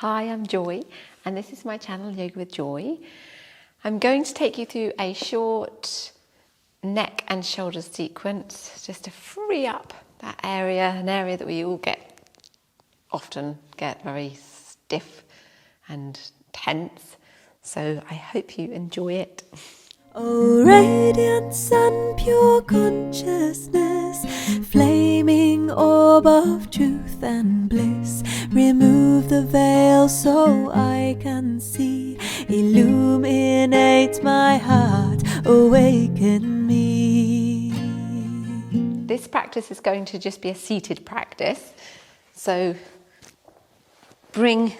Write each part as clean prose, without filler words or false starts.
Hi, I'm Joy, and this is my channel, Yoga with Joy. I'm going to take you through a short neck and shoulder sequence just to free up that area, an area that we all often get very stiff and tense. So I hope you enjoy it. Oh, radiant sun, pure consciousness, flaming orb of truth and bliss, remove the veil so I can see, illuminate my heart, awaken me. This practice is going to just be a seated practice. So bring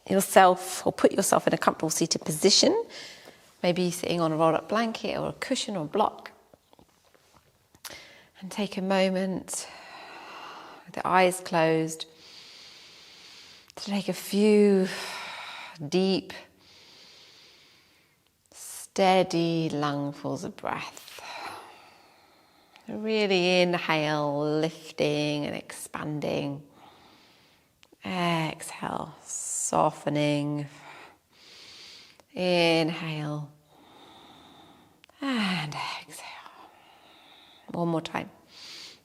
yourself or put yourself in a comfortable seated position. Maybe sitting on a rolled up blanket or a cushion or block. And take a moment with the eyes closed to take a few deep, steady lungfuls of breath. Really inhale, lifting and expanding. Exhale, softening. Inhale and exhale. One more time.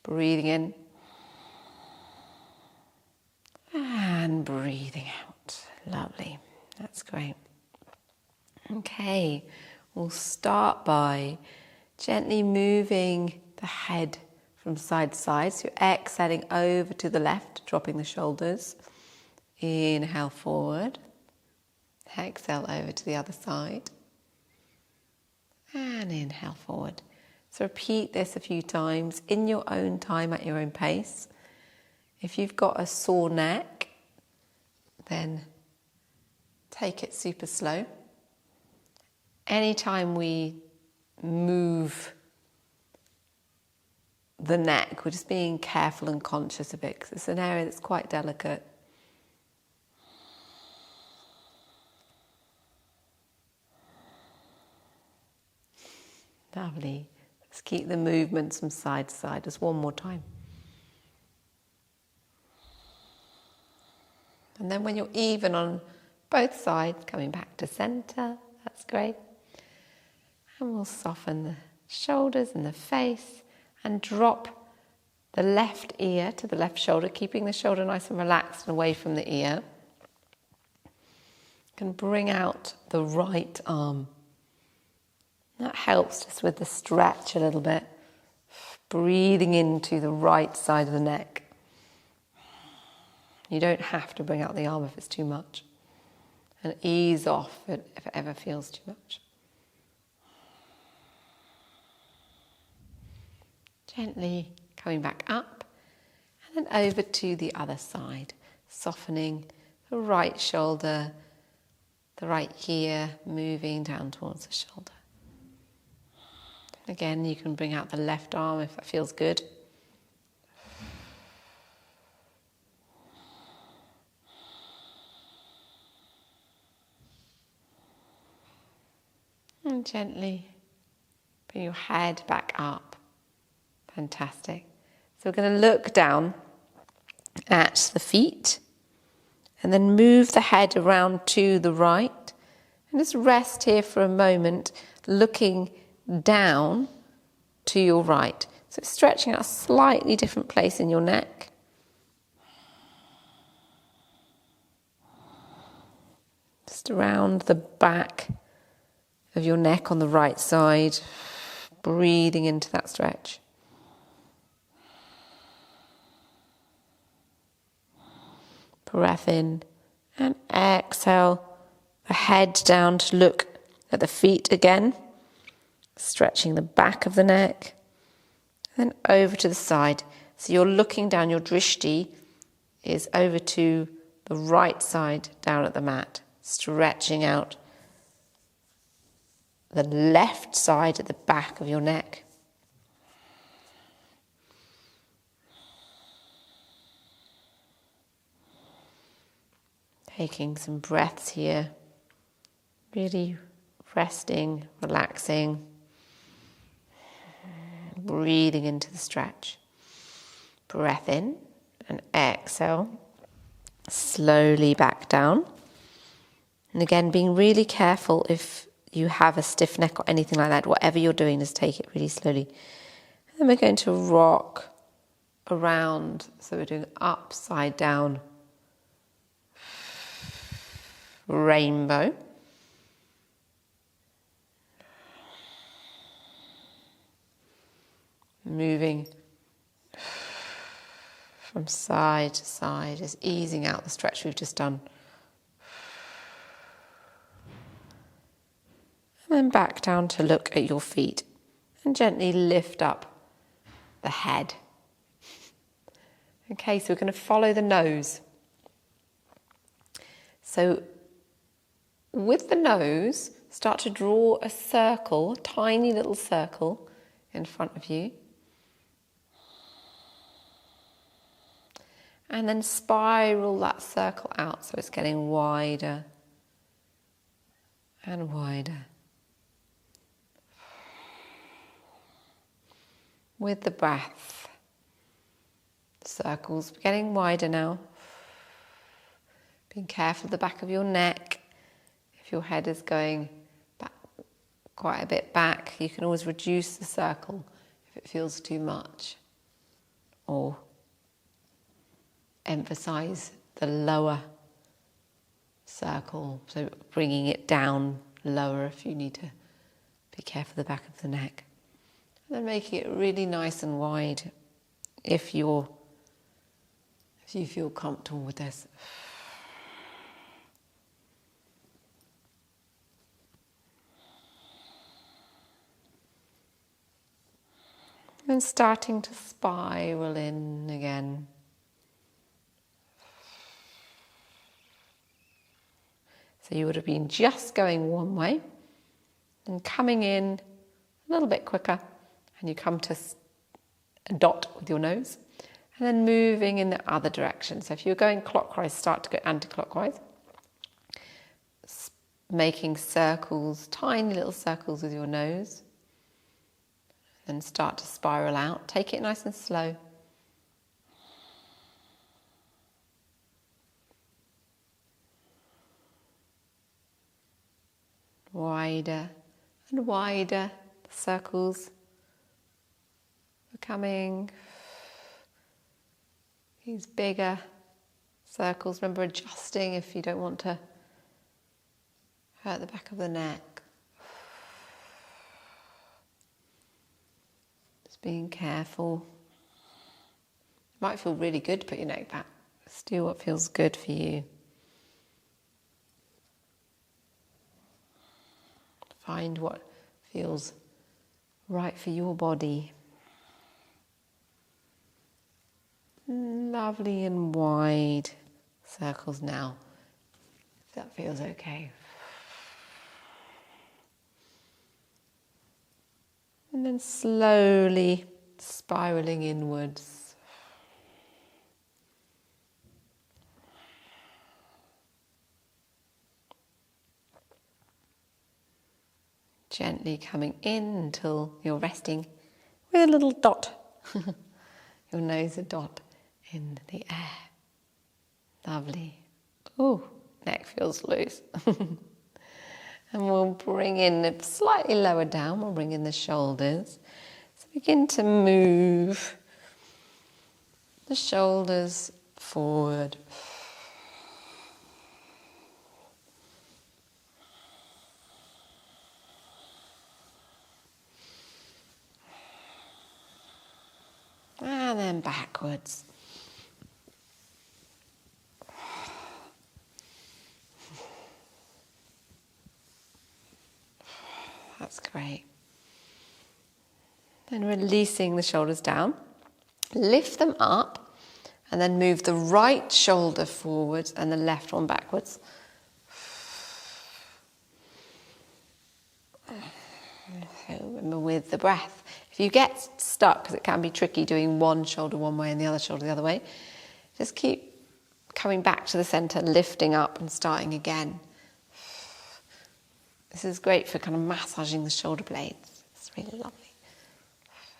Breathing in and breathing out. Lovely. That's great. Okay, we'll start by gently moving the head from side to side. So you're exhaling over to the left, dropping the shoulders. Inhale forward. Exhale over to the other side. And inhale forward. So repeat this a few times in your own time at your own pace. If you've got a sore neck, then take it super slow. Anytime we move the neck, we're just being careful and conscious of it because it's an area that's quite delicate. Lovely. Let's keep the movements from side to side. Just one more time. And then when you're even on both sides, coming back to center. That's great. And we'll soften the shoulders and the face and drop the left ear to the left shoulder, keeping the shoulder nice and relaxed and away from the ear. You can bring out the right arm. That helps just with the stretch a little bit. Breathing into the right side of the neck. You don't have to bring out the arm if it's too much. And ease off if it ever feels too much. Gently coming back up and then over to the other side. Softening the right shoulder, the right ear, moving down towards the shoulder. Again, you can bring out the left arm if that feels good. And gently bring your head back up. Fantastic. So we're going to look down at the feet and then move the head around to the right and just rest here for a moment, looking down to your right. So stretching out a slightly different place in your neck. Just around the back of your neck on the right side, breathing into that stretch. Breath in and exhale the head down to look at the feet again. Stretching the back of the neck, and then over to the side. So you're looking down, your drishti is over to the right side down at the mat, stretching out the left side at the back of your neck. Taking some breaths here, really resting, relaxing. Breathing into the stretch. Breath in and exhale. Slowly back down. And again, being really careful if you have a stiff neck or anything like that. Whatever you're doing, just take it really slowly. And then we're going to rock around. So we're doing upside down rainbow. Moving from side to side, just easing out the stretch we've just done. And then back down to look at your feet and gently lift up the head. Okay, so we're going to follow the nose. So with the nose, start to draw a circle, a tiny little circle in front of you. And then spiral that circle out so it's getting wider and wider. With the breath, circles getting wider now. Being careful of the back of your neck. If your head is going back, quite a bit back, you can always reduce the circle if it feels too much. Or emphasize the lower circle, so bringing it down lower if you need to be careful of the back of the neck. And then making it really nice and wide if you feel comfortable with this. And starting to spiral in again. So you would have been just going one way and coming in a little bit quicker, and you come to a dot with your nose and then moving in the other direction. So if you're going clockwise, start to go anti-clockwise, making circles, tiny little circles with your nose. Then start to spiral out. Take it nice and slow. Wider and wider circles becoming these bigger circles. Remember, adjusting if you don't want to hurt the back of the neck. Being careful. It might feel really good to put your neck back. Just do what feels good for you. Find what feels right for your body. Lovely and wide circles now, if that feels okay. And then slowly spiraling inwards. Gently coming in until you're resting with a little dot. Your nose a dot in the air. Lovely. Oh, neck feels loose. And we'll bring in slightly lower down, we'll bring in the shoulders. So begin to move the shoulders forward. And then backwards. That's great. Then releasing the shoulders down. Lift them up and then move the right shoulder forwards and the left one backwards. So remember, with the breath, if you get stuck, because it can be tricky doing one shoulder one way and the other shoulder the other way, just keep coming back to the center, lifting up and starting again. This is great for kind of massaging the shoulder blades. It's really lovely.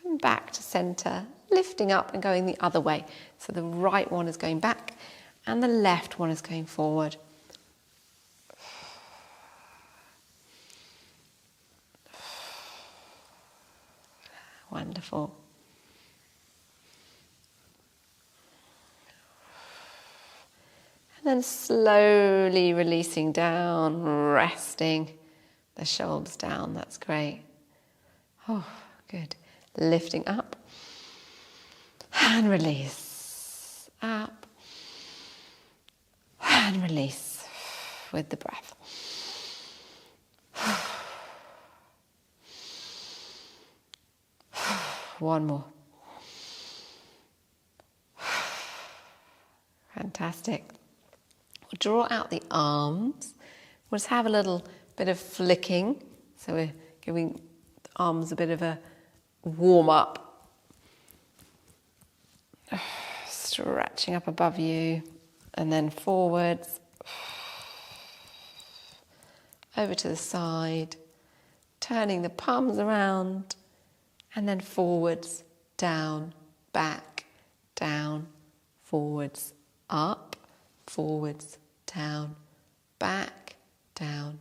And back to center, lifting up and going the other way. So the right one is going back and the left one is going forward. Wonderful. And then slowly releasing down, resting the shoulders down. That's great. Oh, good. Lifting up and release. Up and release with the breath. One more. Fantastic. We'll draw out the arms. We'll just have a little bit of flicking. So we're giving the arms a bit of a warm up. Stretching up above you and then forwards. Over to the side. Turning the palms around. And then forwards, down, back, down, forwards, up, forwards, down, back, down,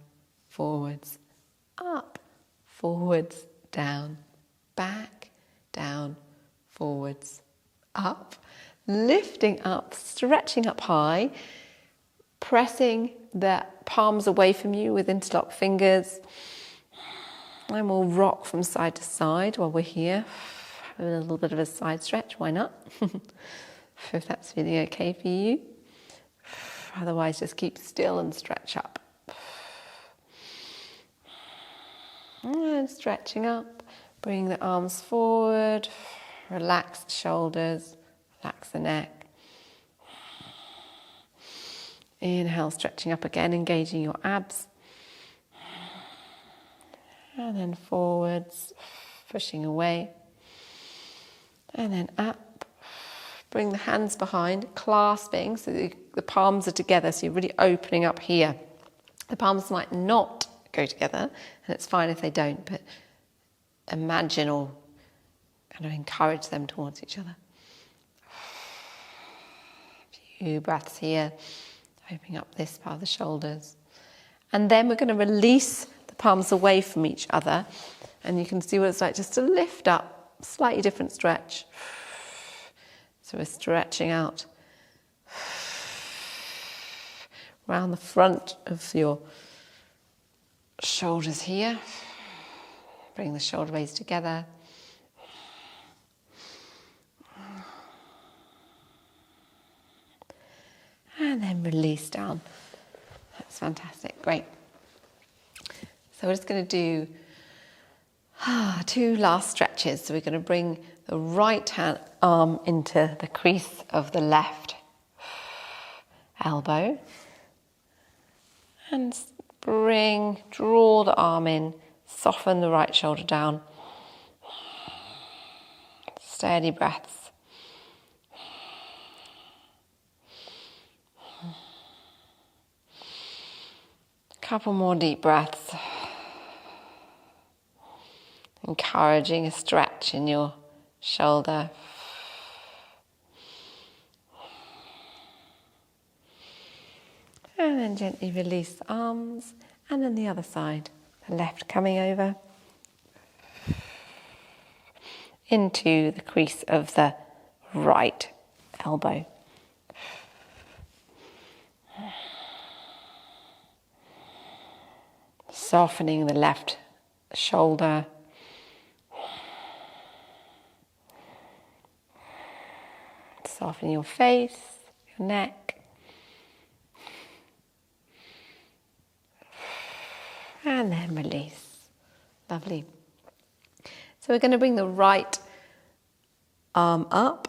forwards, up, forwards, down, back, down, forwards, up. Lifting up, stretching up high, pressing the palms away from you with interlocked fingers. And we'll rock from side to side while we're here. Have a little bit of a side stretch, why not? If that's feeling okay for you. Otherwise, just keep still and stretch up. And stretching up, bring the arms forward, relax the shoulders, relax the neck. Inhale, stretching up again, engaging your abs. And then forwards, pushing away. And then up. Bring the hands behind, clasping, so the palms are together, so you're really opening up here. The palms might not go together, and it's fine if they don't, but imagine or kind of encourage them towards each other. A few breaths here, opening up this part of the shoulders. And then we're going to release the palms away from each other, and you can see what it's like just to lift up, slightly different stretch. So we're stretching out around the front of your shoulders here. Bring the shoulder blades together. And then release down. That's fantastic, great. So we're just going to do 2 last stretches. So we're going to bring the right hand arm into the crease of the left elbow. And draw the arm in, soften the right shoulder down. Steady breaths. Couple more deep breaths. Encouraging a stretch in your shoulder. And then gently release the arms. And then the other side. The left coming over. Into the crease of the right elbow. Softening the left shoulder. Soften your face, your neck. And then release. Lovely. So we're going to bring the right arm up,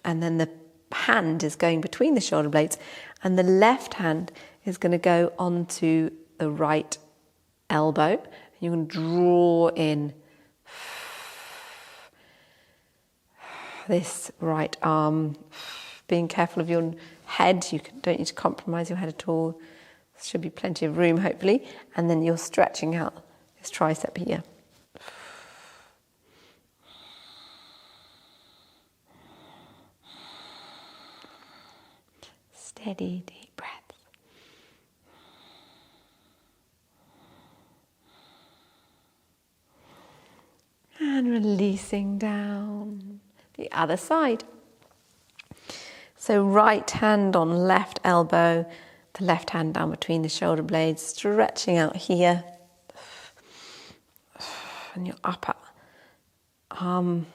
and then the hand is going between the shoulder blades, and the left hand is going to go onto the right elbow. You're going to draw in this right arm, being careful of your head. You don't need to compromise your head at all. There should be plenty of room, hopefully. And then you're stretching out this tricep here. steady, deep breaths. And releasing down the other side. So right hand on left elbow, the left hand down between the shoulder blades, stretching out here. And your upper arm.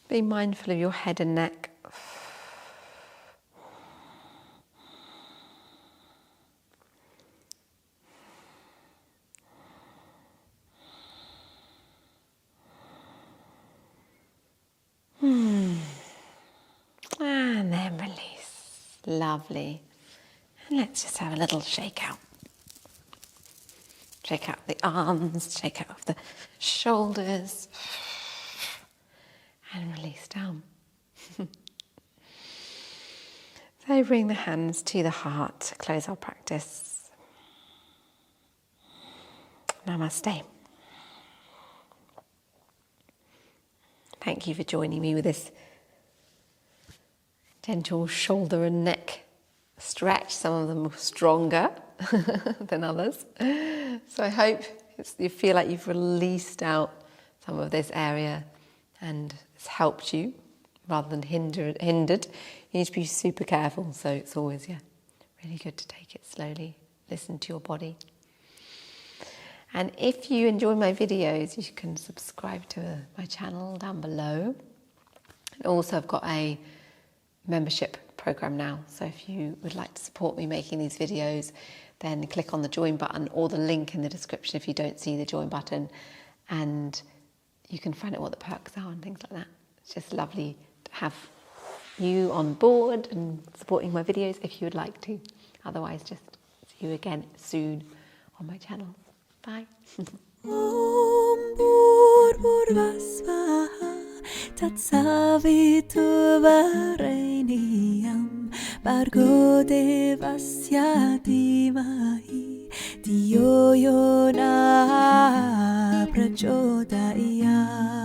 Be mindful of your head and neck. And then release. Lovely. And let's just have a little shake out. Shake out the arms, shake out the shoulders. And release down. So bring the hands to the heart to close our practice. Namaste. Thank you for joining me with this gentle shoulder and neck stretch. Some of them are stronger than others. So I hope you feel like you've released out some of this area and it's helped you rather than hindered. You need to be super careful. So it's always, really good to take it slowly. Listen to your body. And if you enjoy my videos, you can subscribe to my channel down below. And also I've got a membership program now. So if you would like to support me making these videos, then click on the join button or the link in the description if you don't see the join button. And you can find out what the perks are and things like that. It's just lovely to have you on board and supporting my videos if you would like to. Otherwise, just see you again soon on my channel. Bye. Om Bhurvasvaha Tatsavitu Vareniyam Bhargo Devasya Dhimahi Dhiyo Yo Na Prachodayam.